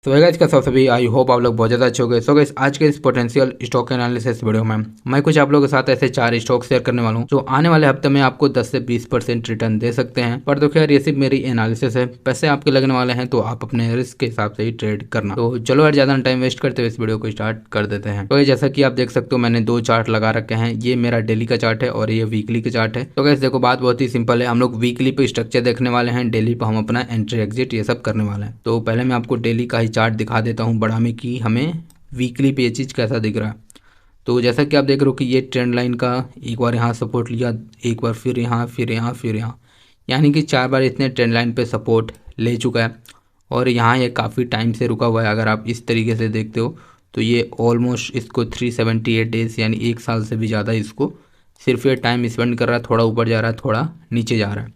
तो गाइस का सब सभी आई होप आप लोग बहुत ज़्यादा अच्छे हो गए। सो गाइस आज के इस पोटेंशियल स्टॉक एनालिसिस वीडियो में मैं कुछ आप लोगों के साथ ऐसे 4 स्टॉक शेयर करने वाला हूँ जो आने वाले हफ्ते में आपको 10 से 20% रिटर्न दे सकते हैं। पर तो खैर ये सिर्फ मेरी एनालिसिस है, पैसे आपके लगने वाले हैं तो आप अपने रिस्क के हिसाब से ही ट्रेड करना। तो चलो यार ज़्यादा टाइम वेस्ट करते हुए इस वीडियो को स्टार्ट कर देते हैं। तो जैसा कि आप देख सकते हो मैंने 2 चार्ट लगा रखे हैं, ये मेरा डेली का चार्ट है और ये वीकली का चार्ट है। तो गाइस देखो बात बहुत ही सिंपल है, हम लोग वीकली पे स्ट्रक्चर देखने वाले हैं, डेली पे हम अपना एंट्री एग्जिट ये सब करने वाले हैं। तो पहले मैं आपको डेली का ही चार्ट दिखा देता हूँ बड़ा में कि हमें वीकली पे ये चीज़ कैसा दिख रहा है। तो जैसा कि आप देख रहे हो कि ये ट्रेंड लाइन का एक बार यहाँ सपोर्ट लिया, एक बार फिर यहाँ फिर यहाँ फिर यहाँ, यानी कि 4 बार इसने ट्रेंड लाइन पे सपोर्ट ले चुका है और यहाँ ये काफ़ी टाइम से रुका हुआ है। अगर आप इस तरीके से देखते हो तो ये ऑलमोस्ट इसको 378 डेज यानी 1 साल से भी ज़्यादा इसको सिर्फ ये टाइम स्पेंड कर रहा है, थोड़ा ऊपर जा रहा है थोड़ा नीचे जा रहा है।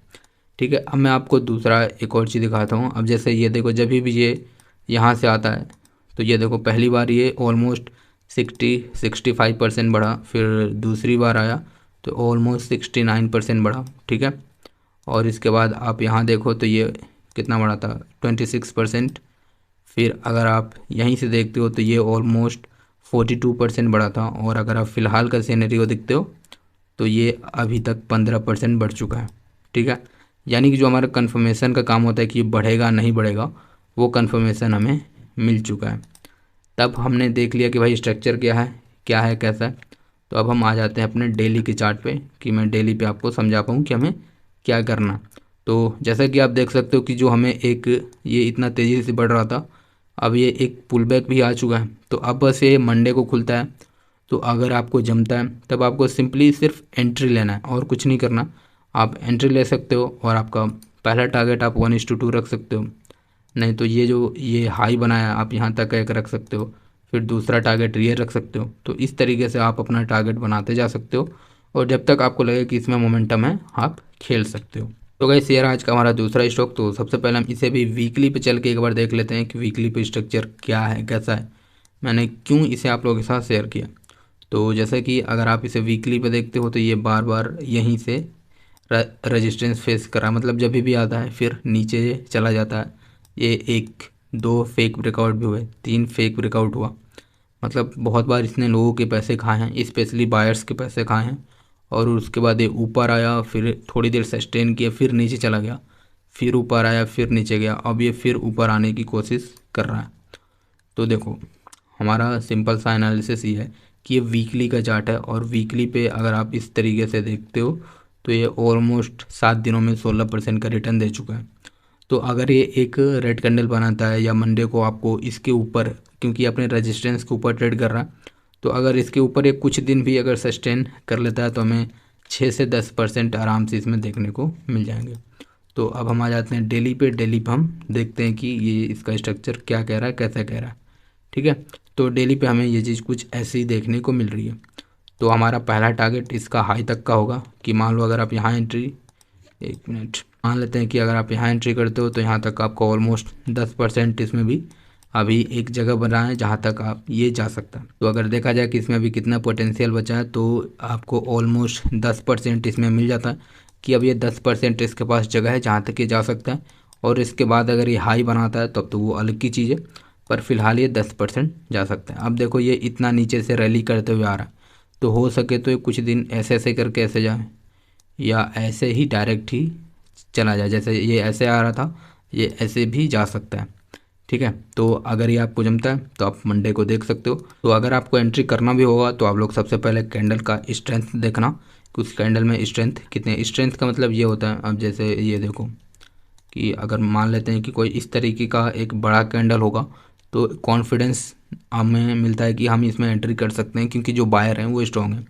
ठीक है, अब मैं आपको दूसरा एक और चीज़ दिखाता हूँ। अब जैसे ये देखो जब भी ये यहाँ से आता है तो ये देखो पहली बार ये ऑलमोस्ट 65% बढ़ा, फिर दूसरी बार आया तो ऑलमोस्ट 69% बढ़ा। ठीक है, और इसके बाद आप यहाँ देखो तो ये कितना बढ़ा था 26%। फिर अगर आप यहीं से देखते हो तो ये ऑलमोस्ट 42% बढ़ा था और अगर आप फ़िलहाल का सिनेरियो देखते हो तो ये अभी तक 15% बढ़ चुका है। ठीक है, यानी कि जो हमारा कन्फर्मेशन का काम होता है कि ये बढ़ेगा नहीं बढ़ेगा, वो कन्फर्मेशन हमें मिल चुका है। तब हमने देख लिया कि भाई स्ट्रक्चर क्या है कैसा है। तो अब हम आ जाते हैं अपने डेली के चार्ट पे कि मैं डेली पे आपको समझा पाऊँ कि हमें क्या करना। तो जैसा कि आप देख सकते हो कि जो हमें एक ये इतना तेज़ी से बढ़ रहा था, अब ये एक पुल बैक भी आ चुका है। तो अब बस ये मंडे को खुलता है, तो अगर आपको जमता है तब आपको सिंपली सिर्फ एंट्री लेना है और कुछ नहीं करना। आप एंट्री ले सकते हो और आपका पहला टारगेट आप 1:2 रख सकते हो, नहीं तो ये जो ये हाई बनाया आप यहाँ तक एक रख सकते हो, फिर दूसरा टारगेट ये रख सकते हो। तो इस तरीके से आप अपना टारगेट बनाते जा सकते हो और जब तक आपको लगे कि इसमें मोमेंटम है आप खेल सकते हो। तो गाइस ये रहा आज का हमारा दूसरा स्टॉक। तो सबसे पहले हम इसे भी वीकली पे चल के एक बार देख लेते हैं कि वीकली पे स्ट्रक्चर क्या है कैसा है, मैंने क्यों इसे आप लोगों के साथ शेयर किया। तो जैसे कि अगर आप इसे वीकली पे देखते हो तो ये बार बार यहीं से रेजिस्टेंस फेस करा, मतलब जब भी आता है फिर नीचे चला जाता है। ये 1 2 फेक ब्रेकआउट भी हुए, 3 फेक ब्रेकआउट हुआ, मतलब बहुत बार इसने लोगों के पैसे खाए हैं, स्पेशली बायर्स के पैसे खाए हैं। और उसके बाद ये ऊपर आया, फिर थोड़ी देर सस्टेन किया, फिर नीचे चला गया, फिर ऊपर आया, फिर नीचे गया, अब ये फिर ऊपर आने की कोशिश कर रहा है। तो देखो हमारा सिंपल सा एनालिसिस ये है कि ये वीकली का चार्ट है और वीकली पे अगर आप इस तरीके से देखते हो तो ये ऑलमोस्ट 7 दिनों में 16% का रिटर्न दे चुका है। तो अगर ये एक रेड कैंडल बनाता है या मंडे को आपको इसके ऊपर, क्योंकि अपने रेजिस्टेंस के ऊपर ट्रेड कर रहा है, तो अगर इसके ऊपर ये कुछ दिन भी अगर सस्टेन कर लेता है तो हमें 6 से 10% आराम से इसमें देखने को मिल जाएंगे। तो अब हम आ जाते हैं डेली पे। डेली पे हम देखते हैं कि ये इसका स्ट्रक्चर क्या कह रहा है कैसा कह रहा है। ठीक है, तो डेली पे हमें ये चीज़ कुछ ऐसे ही देखने को मिल रही है। तो हमारा पहला टारगेट इसका हाई तक का होगा कि मान लो अगर आप यहाँ एंट्री, एक मिनट, मान लेते हैं कि अगर आप यहाँ एंट्री करते हो तो यहाँ तक आपको ऑलमोस्ट 10% इसमें भी अभी एक जगह बना है जहाँ तक आप ये जा सकता है। तो अगर देखा जाए कि इसमें अभी कितना पोटेंशियल बचा है तो आपको ऑलमोस्ट 10% इसमें मिल जाता है कि अब ये 10% इसके पास जगह है जहाँ तक ये जा सकता है। और इसके बाद अगर ये हाई बनाता है तब तो वो अलग की चीज़ है, पर फिलहाल ये 10% जा सकता है। अब देखो ये इतना नीचे से रैली करते हुए आ रहा है, तो हो सके तो ये कुछ दिन ऐसे ऐसे करके ऐसे जाए या ऐसे ही डायरेक्ट ही चला जाए, जैसे ये ऐसे आ रहा था ये ऐसे भी जा सकता है। ठीक है, तो अगर ये आपको जमता है तो आप मंडे को देख सकते हो। तो अगर आपको एंट्री करना भी होगा तो आप लोग सबसे पहले कैंडल का स्ट्रेंथ देखना कि उस कैंडल में स्ट्रेंथ कितने, स्ट्रेंथ का मतलब ये होता है, अब जैसे ये देखो कि अगर मान लेते हैं कि कोई इस तरीके का एक बड़ा कैंडल होगा तो कॉन्फिडेंस हमें मिलता है कि हम इसमें एंट्री कर सकते हैं क्योंकि जो बायर हैं वो स्ट्रॉन्ग हैं।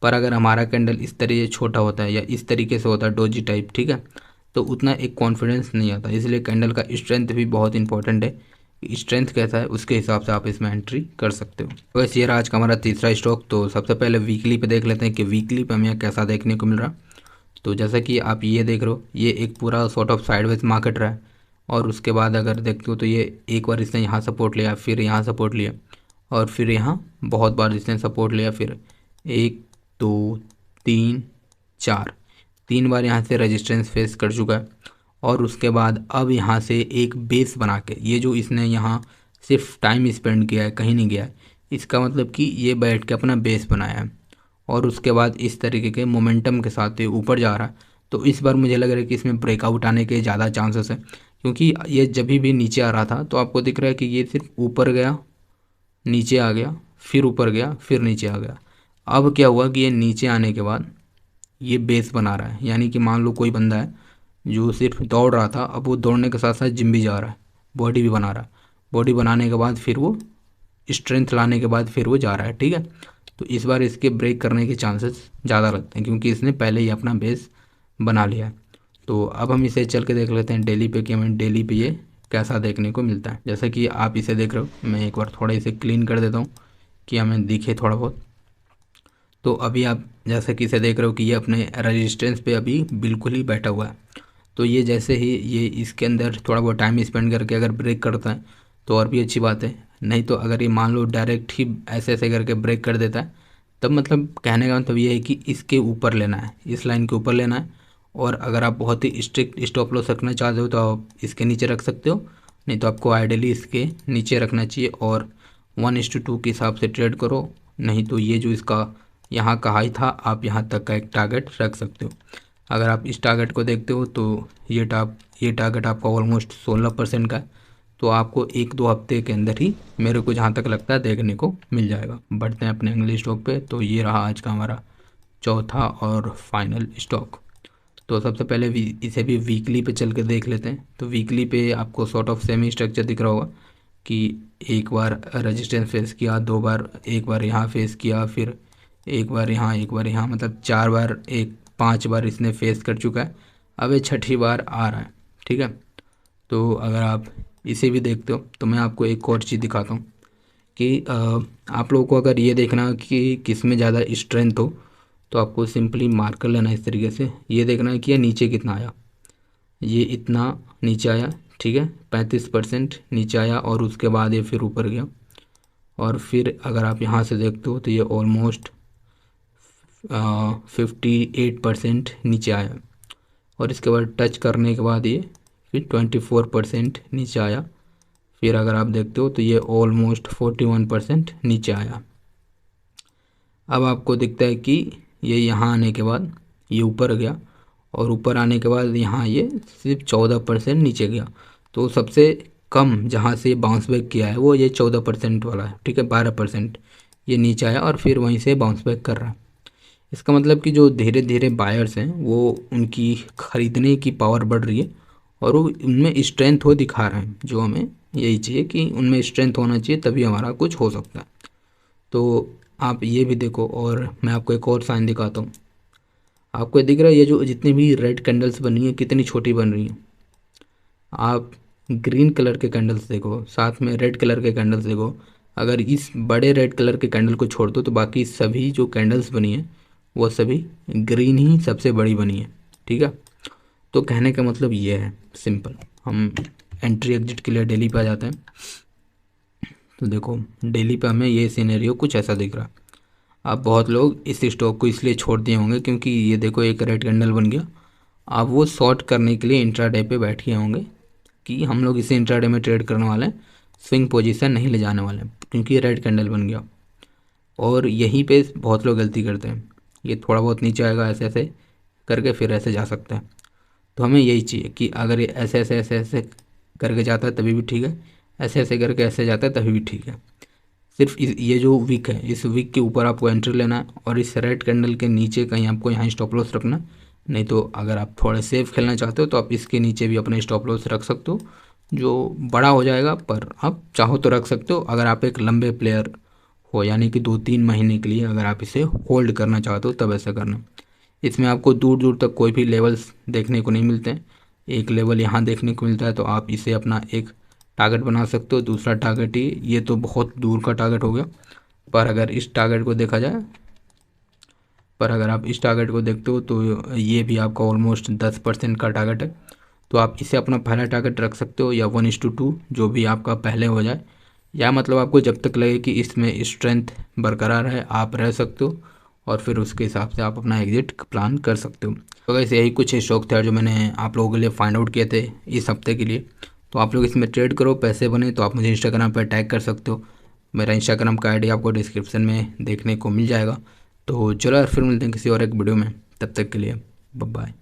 पर अगर हमारा कैंडल इस तरीके छोटा होता है या इस तरीके से होता है डोजी टाइप, ठीक है, तो उतना एक कॉन्फिडेंस नहीं आता। इसलिए कैंडल का स्ट्रेंथ भी बहुत इंपॉर्टेंट है, स्ट्रेंथ कैसा है उसके हिसाब से आप इसमें एंट्री कर सकते हो। तो वैसे ये रहा आज का हमारा तीसरा स्टॉक। तो सबसे पहले वीकली पे देख लेते हैं कि वीकली पे हमें कैसा देखने को मिल रहा। तो जैसा कि आप ये देख रहे हो ये एक पूरा सॉर्ट ऑफ साइडवेज मार्केट रहा है और उसके बाद अगर देखते हो तो ये एक बार इसने यहाँ सपोर्ट लिया, फिर यहाँ सपोर्ट लिया और फिर यहाँ बहुत बार इसने सपोर्ट लिया, फिर 1 2 3 4 3 बार यहाँ से रेजिस्टेंस फेस कर चुका है। और उसके बाद अब यहाँ से एक बेस बना के ये जो इसने यहाँ सिर्फ टाइम स्पेंड किया है, कहीं नहीं गया है। इसका मतलब कि ये बैठ के अपना बेस बनाया है और उसके बाद इस तरीके के मोमेंटम के साथ ये ऊपर जा रहा है। तो इस बार मुझे लग रहा है कि इसमें ब्रेकआउट आने के ज़्यादा चांसेस है, क्योंकि ये जब भी नीचे आ रहा था तो आपको दिख रहा है कि ये सिर्फ ऊपर गया, नीचे आ गया, फिर ऊपर गया, फिर नीचे आ गया। अब क्या हुआ कि ये नीचे आने के बाद ये बेस बना रहा है, यानी कि मान लो कोई बंदा है जो सिर्फ दौड़ रहा था, अब वो दौड़ने के साथ साथ जिम भी जा रहा है, बॉडी भी बना रहा है, बॉडी बनाने के बाद फिर वो स्ट्रेंथ लाने के बाद फिर वो जा रहा है, ठीक है। तो इस बार इसके ब्रेक करने के चांसेस ज़्यादा लगते हैं, क्योंकि इसने पहले ही अपना बेस बना लिया है। तो अब हम इसे चल के देख लेते हैं डेली पे कि हमें डेली पे ये कैसा देखने को मिलता है। जैसा कि आप इसे देख रहे हो, मैं एक बार थोड़ा इसे क्लीन कर देता हूँ कि हमें दिखे थोड़ा बहुत। तो अभी आप जैसा कि इसे देख रहे हो कि ये अपने रेजिस्टेंस पे अभी बिल्कुल ही बैठा हुआ है। तो ये जैसे ही ये इसके अंदर थोड़ा बहुत टाइम स्पेंड करके अगर ब्रेक करता है तो और भी अच्छी बात है, नहीं तो अगर ये मान लो डायरेक्ट ही ऐसे ऐसे करके ब्रेक कर देता है, तब मतलब कहने का मतलब ये है कि इसके ऊपर लेना है, इस लाइन के ऊपर लेना है। और अगर आप बहुत ही स्ट्रिक्ट स्टॉप लॉस रखना चाहते हो तो आप इसके नीचे रख सकते हो, नहीं तो आपको आइडियली इसके नीचे रखना चाहिए और 1:2 के हिसाब से ट्रेड करो। नहीं तो ये जो इसका यहाँ का हाई था, आप यहाँ तक का एक टारगेट रख सकते हो। अगर आप इस टारगेट को देखते हो तो ये टारगेट आपका ऑलमोस्ट 16% का है। तो आपको 1-2 हफ्ते के अंदर ही मेरे को जहाँ तक लगता है देखने को मिल जाएगा। बढ़ते हैं अपने अगले स्टॉक पे। तो ये रहा आज का हमारा चौथा और फाइनल स्टॉक। तो सबसे पहले इसे भी वीकली पे चल के देख लेते हैं। तो वीकली पे आपको सॉर्ट ऑफ सेमी स्ट्रक्चर दिख रहा होगा कि एक बार रेजिस्टेंस फेस किया, 2 बार, एक बार यहाँ फेस किया, फिर एक बार यहाँ, एक बार यहाँ, मतलब 4 बार, 5 बार इसने फेस कर चुका है। अब ये छठी बार आ रहा है, ठीक है। तो अगर आप इसे भी देखते हो तो मैं आपको एक और चीज़ दिखाता हूँ कि आप लोगों को अगर ये देखना कि किस में ज़्यादा स्ट्रेंथ हो तो आपको सिंपली मार्क कर लेना इस तरीके से। ये देखना है कि ये नीचे कितना आया, ये इतना नीचे आया, ठीक है, 35% नीचे आया और उसके बाद ये फिर ऊपर गया। और फिर अगर आप यहाँ से देखते हो तो ये ऑलमोस्ट 58% नीचे आया और इसके बाद टच करने के बाद ये फिर 24% नीचे आया। फिर अगर आप देखते हो तो ये ऑलमोस्ट 41% नीचे आया। अब आपको दिखता है कि ये यहाँ आने के बाद ये ऊपर गया और ऊपर आने के बाद यहाँ ये सिर्फ 14% नीचे गया। तो सबसे कम जहाँ से बाउंस बैक किया है वो ये 14% वाला है, ठीक है। 12% ये नीचे आया और फिर वहीं से बाउंस बैक कर रहा है। इसका मतलब कि जो धीरे धीरे बायर्स हैं वो उनकी ख़रीदने की पावर बढ़ रही है और वो उनमें स्ट्रेंथ हो दिखा रहे हैं। जो हमें यही चाहिए कि उनमें स्ट्रेंथ होना चाहिए, तभी हमारा कुछ हो सकता है। तो आप ये भी देखो और मैं आपको एक और साइन दिखाता हूँ। आपको दिख रहा है ये जो जितनी भी रेड कैंडल्स बनी है कितनी छोटी बन रही हैं। आप ग्रीन कलर के कैंडल्स देखो, साथ में रेड कलर के कैंडल्स देखो। अगर इस बड़े रेड कलर के कैंडल को छोड़ दो तो बाकी सभी जो कैंडल्स बनी हैं वो सभी ग्रीन ही सबसे बड़ी बनी है, ठीक है। तो कहने का मतलब ये है सिंपल। हम एंट्री एग्जिट के लिए डेली पे आ जाते हैं। तो देखो डेली पे हमें ये सिनेरियो कुछ ऐसा दिख रहा है। अब बहुत लोग इस स्टॉक को इसलिए छोड़ दिए होंगे क्योंकि ये देखो एक रेड कैंडल बन गया। अब वो शॉर्ट करने के लिए इंट्राडे पे बैठ गए होंगे कि हम लोग इसे इंट्राडे में ट्रेड करने वाले हैं, स्विंग पोजीशन नहीं ले जाने वाले हैं, क्योंकि ये रेड कैंडल बन गया। और यहीं पे बहुत लोग गलती करते हैं, ये थोड़ा बहुत नीचे आएगा ऐसे ऐसे करके फिर ऐसे जा सकता है। तो हमें यही चाहिए कि अगर ये ऐसे ऐसे ऐसे ऐसे करके जाता है तभी भी ठीक है, ऐसे ऐसे करके ऐसे जाता है तभी भी ठीक है। सिर्फ ये जो वीक है इस वीक के ऊपर आपको एंट्री लेना है और इस रेड कैंडल के नीचे कहीं आपको यहाँ स्टॉप लॉस रखना। नहीं तो अगर आप थोड़े सेफ खेलना चाहते हो तो आप इसके नीचे भी अपने स्टॉप लॉस रख सकते हो, जो बड़ा हो जाएगा, पर आप चाहो तो रख सकते हो। अगर आप एक लंबे प्लेयर हो, यानी कि 2-3 महीने के लिए अगर आप इसे होल्ड करना चाहते हो तब ऐसा करना। इसमें आपको दूर दूर तक कोई भी लेवल्स देखने को नहीं मिलते हैं। एक लेवल यहाँ देखने को मिलता है तो आप इसे अपना एक टारगेट बना सकते हो। दूसरा टारगेट ये तो बहुत दूर का टारगेट हो गया, पर अगर इस टारगेट को देखा जाए, पर अगर आप इस टारगेट को देखते हो तो ये भी आपका ऑलमोस्ट 10% का टारगेट है। तो आप इसे अपना पहला टारगेट रख सकते हो, या 1:2 जो भी आपका पहले हो जाए, या मतलब आपको जब तक लगे कि इसमें स्ट्रेंथ बरकरार है आप रह सकते हो, और फिर उसके हिसाब से आप अपना एग्जिट प्लान कर सकते हो। तो वैसे यही कुछ स्टॉक थे जो मैंने आप लोगों के लिए फाइंड आउट किए थे इस हफ्ते के लिए। तो आप लोग इसमें ट्रेड करो, पैसे बने तो आप मुझे इंस्टाग्राम पर टैग कर सकते हो। मेरा इंस्टाग्राम का आईडी आपको डिस्क्रिप्शन में देखने को मिल जाएगा। तो चलो यार, फिर मिलते हैं किसी और एक वीडियो में, तब तक के लिए बाय बाय।